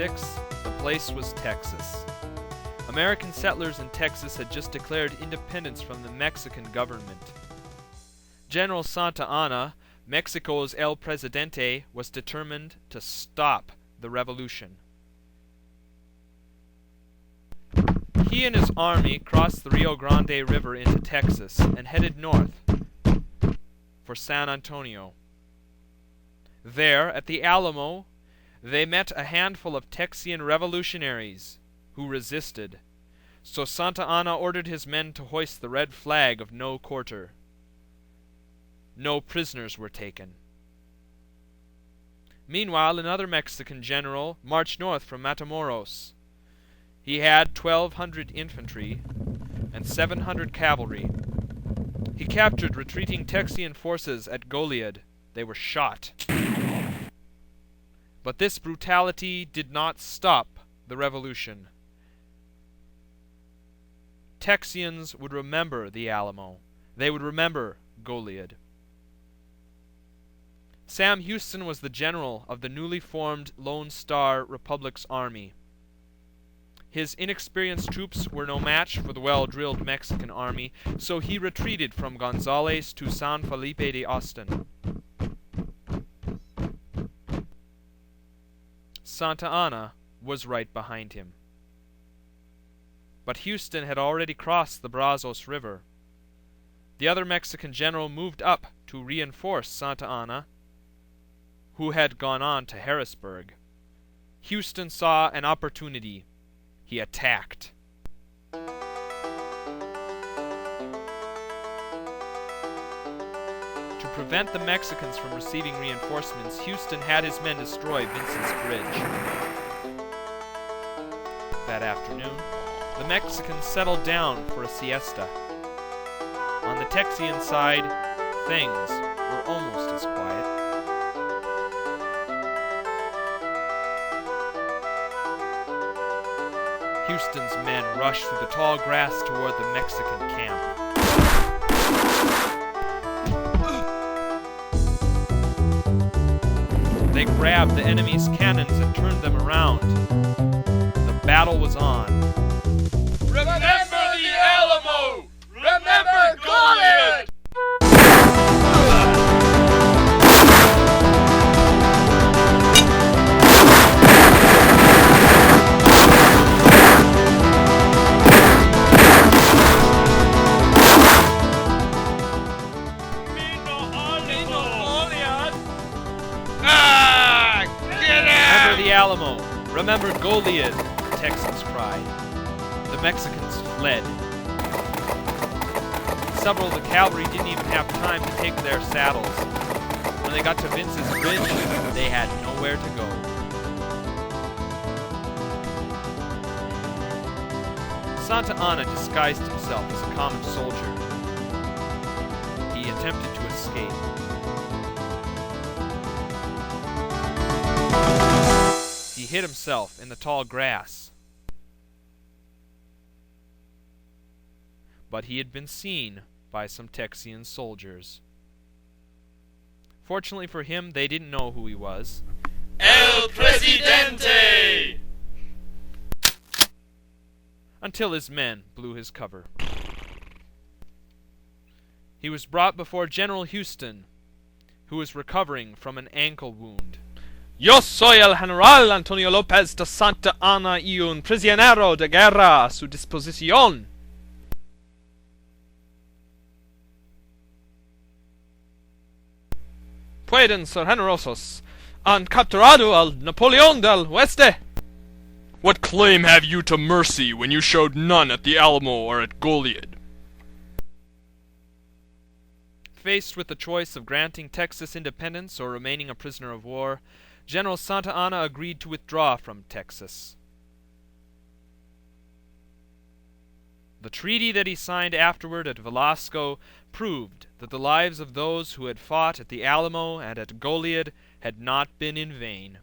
1806, the place was Texas. American settlers in Texas had just declared independence from the Mexican government. General Santa Anna, Mexico's El Presidente, was determined to stop the revolution. He and his army crossed the Rio Grande River into Texas and headed north for San Antonio. There, at the Alamo, they met a handful of Texian revolutionaries who resisted, so Santa Anna ordered his men to hoist the red flag of no quarter. No prisoners were taken. Meanwhile, another Mexican general marched north from Matamoros. He had 1,200 infantry and 700 cavalry. He captured retreating Texian forces at Goliad. They were shot. But this brutality did not stop the revolution. Texians would remember the Alamo. They would remember Goliad. Sam Houston was the general of the newly formed Lone Star Republic's army. His inexperienced troops were no match for the well-drilled Mexican army, so he retreated from Gonzales to San Felipe de Austin. Santa Anna was right behind him. But Houston had already crossed the Brazos River. The other Mexican general moved up to reinforce Santa Anna, who had gone on to Harrisburg. Houston saw an opportunity. He attacked. To prevent the Mexicans from receiving reinforcements, Houston had his men destroy Vincent's Bridge. That afternoon, the Mexicans settled down for a siesta. On the Texian side, things were almost as quiet. Houston's men rushed through the tall grass toward the Mexican camp. They grabbed the enemy's cannons and turned them around. The battle was on. Remember the Alamo! Remember Goliad! Remember the Alamo! Remember Goliad! The Texans cried. The Mexicans fled. Several of the cavalry didn't even have time to take their saddles. When they got to Vince's Bridge, they had nowhere to go. Santa Anna disguised himself as a common soldier. He attempted to escape. He hid himself in the tall grass. But he had been seen by some Texian soldiers. Fortunately for him, they didn't know who he was. El Presidente! Until his men blew his cover. He was brought before General Houston, who was recovering from an ankle wound. Yo soy el general Antonio López de Santa Anna y un prisionero de guerra a su disposición. Pueden ser generosos. Han capturado al Napoleón del Oeste. What claim have you to mercy when you showed none at the Alamo or at Goliad? Faced with the choice of granting Texas independence or remaining a prisoner of war, General Santa Anna agreed to withdraw from Texas. The treaty that he signed afterward at Velasco proved that the lives of those who had fought at the Alamo and at Goliad had not been in vain.